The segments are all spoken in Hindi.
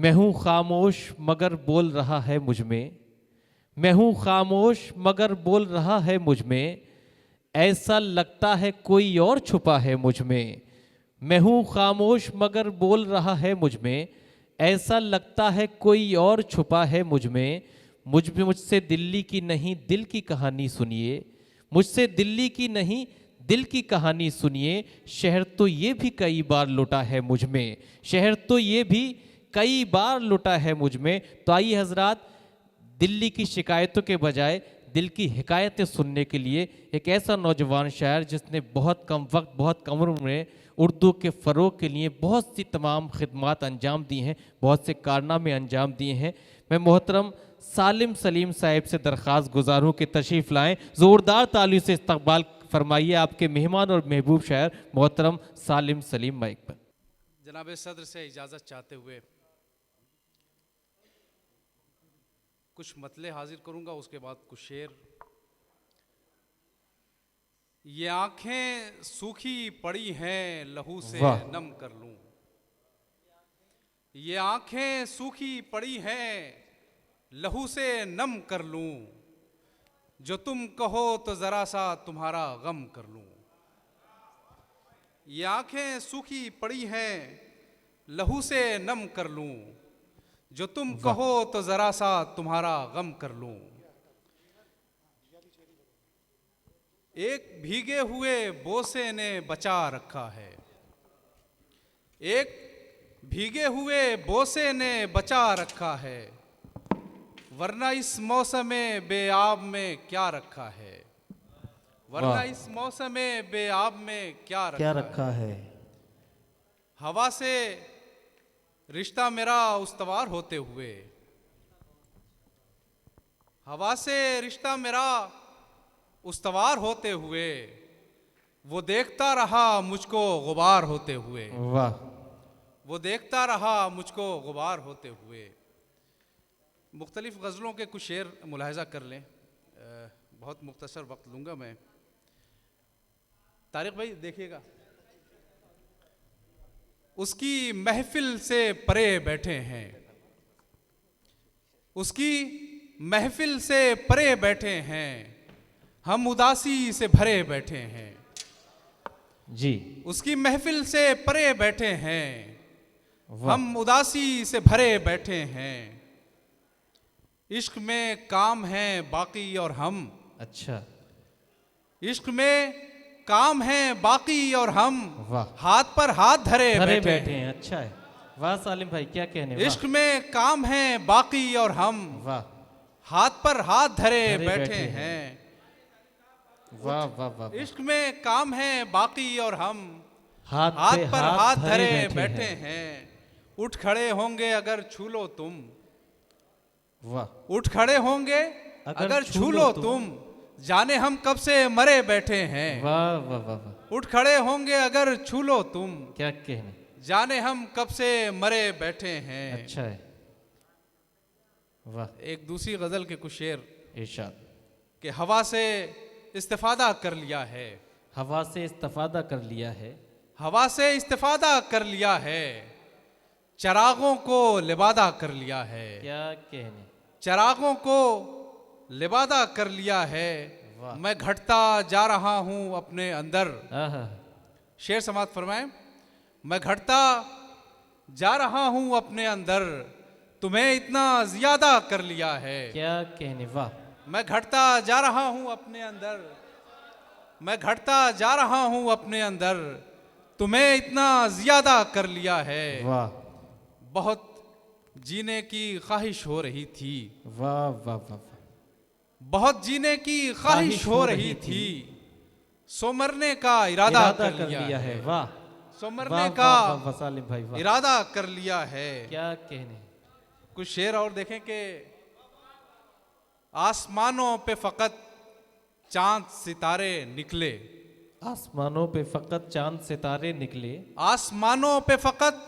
मैं हूँ खामोश मगर बोल रहा है मुझ में, मैं हूँ खामोश मगर बोल रहा है मुझ में, ऐसा लगता है कोई और छुपा है मुझ में। मैं हूँ खामोश मगर बोल रहा है मुझ में, ऐसा लगता है कोई और छुपा है मुझ में। मुझसे दिल्ली की नहीं दिल की कहानी सुनिए, मुझसे दिल्ली की नहीं दिल की कहानी सुनिए। शहर तो ये भी कई बार लुटा है मुझ में, शहर तो ये भी कई बार लुटा है मुझ में। तो आइए हजरात, दिल्ली की शिकायतों के बजाय दिल की हिकायतें सुनने के लिए एक ऐसा नौजवान शायर जिसने बहुत कम वक्त बहुत कम उम्र में उर्दू के फ़रोग के लिए बहुत सी तमाम खिदमात अंजाम दी हैं, बहुत से कारनामे अंजाम दिए हैं। मैं मोहतरम सालिम सलीम साहिब से दरख्वास्त गुजार हूँ कि तशरीफ़ लाएँ, ज़ोरदार तालियों से इस्तकबाल फरमाइए आपके मेहमान और महबूब शायर मोहतरम सालिम सलीम माइक पर। जनाब सदर से इजाज़त चाहते हुए कुछ मतले हाजिर करूंगा, उसके बाद कुछ शेर। ये आंखें सूखी पड़ी हैं लहू से नम कर लूं, ये आंखें सूखी पड़ी हैं लहू से नम कर लूं, जो तुम कहो तो जरा सा तुम्हारा गम कर लूं। ये आंखें सूखी पड़ी हैं लहू से नम कर लूं, जो तुम कहो तो जरा सा तुम्हारा गम कर लूं। एक भीगे हुए बोसे ने बचा रखा है, एक भीगे हुए बोसे ने बचा रखा है, वरना इस मौसम बेआब में क्या रखा है, वरना इस मौसम बेआब में क्या रखा है। हवा से रिश्ता मेरा उस्तवार होते हुए, हवा से रिश्ता मेरा उस्तवार होते हुए, वो देखता रहा मुझको गुबार होते हुए। वाह, वो देखता रहा मुझको गुबार होते हुए। मुख्तलिफ गज़लों के कुछ शेर मुलाहिज़ा कर लें, बहुत मुख्तसर वक्त लूँगा मैं। तारिक भाई देखिएगा, उसकी महफिल से परे बैठे हैं, उसकी महफिल से परे बैठे हैं, हम उदासी से भरे बैठे हैं जी। उसकी महफिल से परे बैठे हैं, हम उदासी से भरे बैठे हैं। इश्क में काम है बाकी और हम, अच्छा, इश्क में काम है बाकी और हम, वाह, हाथ पर हाथ धरे बैठे हैं। अच्छा है, वाह सालिम भाई क्या कहने। इश्क में काम है बाकी और हम, वाह, हाथ पर हाथ धरे बैठे हैं। वाह वाह वाह। इश्क में काम है बाकी और हम, हाथ पर हाथ धरे बैठे हैं। उठ खड़े होंगे अगर छू लो तुम, वाह, उठ खड़े होंगे अगर छू लो तुम, जाने हम कब से मरे बैठे हैं। वाह वाह वाह। उठ खड़े होंगे अगर छू लो तुम, क्या कहने, जाने हम कब से मरे बैठे हैं। अच्छा है, वाह। एक दूसरी गजल के कुछ शेर इरशाद कि हवा से इस्तिफादा कर लिया है, हवा से इस्तिफादा कर लिया है, हवा से इस्तिफादा कर लिया है, चरागों को लिबादा कर लिया है। क्या कहने, चरागों को लिबादा कर लिया है। मैं घटता जा रहा हूं अपने अंदर। शेर समाप्त फरमाएं। मैं घटता जा रहा हूं अपने अंदर, तुम्हें इतना ज्यादा कर लिया है। क्या कहने, वाह। मैं घटता जा रहा हूं अपने अंदर, मैं घटता जा रहा हूं अपने अंदर, तुम्हें इतना ज्यादा कर लिया है। वाह। बहुत जीने की ख्वाहिश हो रही थी। वाह वाह वाह। बहुत जीने की ख्वाहिश हो रही थी, सो मरने का इरादा कर लिया है। वाह। सो मरने का इरादा कर लिया है। क्या कहने। कुछ शेर और देखें कि आसमानों पे फकत चांद सितारे निकले, आसमानों पे फकत चांद सितारे निकले, आसमानों पे फकत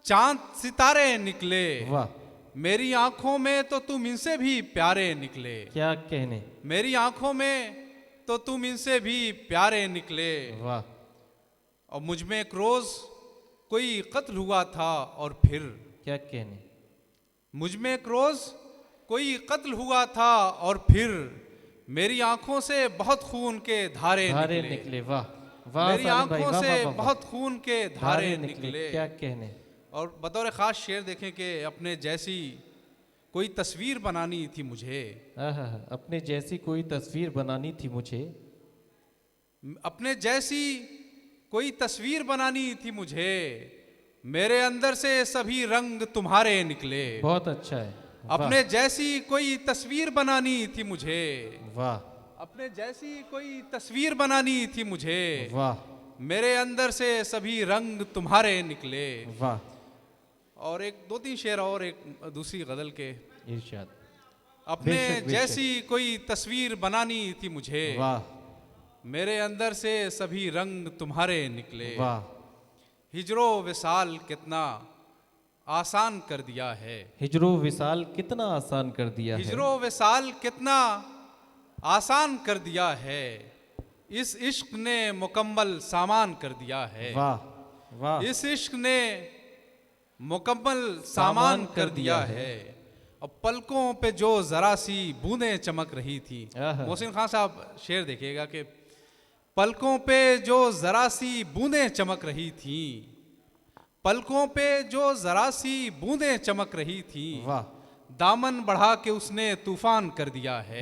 चांद सितारे निकले। वाह। मेरी आंखों में तो तुम इनसे भी प्यारे निकले। क्या कहने। मेरी आंखों में तो तुम इनसे भी प्यारे निकले। वाह। और मुझ में एक रोज कोई कत्ल हुआ था और फिर, क्या कहने, मुझ में एक रोज कोई कत्ल हुआ था और फिर मेरी आंखों से बहुत खून के धारे धारे निकले। निकले। वाह वाह मेरी सालिम भाई, आंखों वाह, से वाह, वाह, वाह। बहुत खून के धारे निकले। क्या कहने। और बतौर खास शेर देखें कि अपने जैसी कोई तस्वीर बनानी थी मुझे, आहा, अपने जैसी कोई तस्वीर बनानी थी मुझे, अपने जैसी कोई तस्वीर बनानी थी मुझे, मेरे अंदर से सभी रंग तुम्हारे निकले। बहुत अच्छा है। वाह, अपने जैसी कोई तस्वीर बनानी थी मुझे, वाह अपने जैसी कोई तस्वीर बनानी थी मुझे, वाह मेरे अंदर से सभी रंग तुम्हारे निकले। वाह। और एक दो तीन शेर और एक दूसरी गजल के। इरशाद। अपने बेशक, बेशक। जैसी कोई तस्वीर बनानी थी मुझे, वाह मेरे अंदर से सभी रंग तुम्हारे निकले। वाह। हिजरो विसाल कितना आसान कर दिया है, हिजरो विसाल कितना आसान कर दिया है। हिजरो विसाल कितना आसान कर दिया है, इस इश्क ने मुकम्मल सामान कर दिया है। वाह वाह। इस इश्क ने मुकम्मल सामान कर दिया है। अब पलकों पे जो जरा सी बूंदें चमक रही थी। आहा। मोहसिन खान साहब शेर देखिएगा कि पलकों पे जो जरा सी बूंदें चमक रही थी, पलकों पे जो जरा सी बूंदें चमक रही थी, वाह। दामन बढ़ा के उसने तूफान कर दिया है।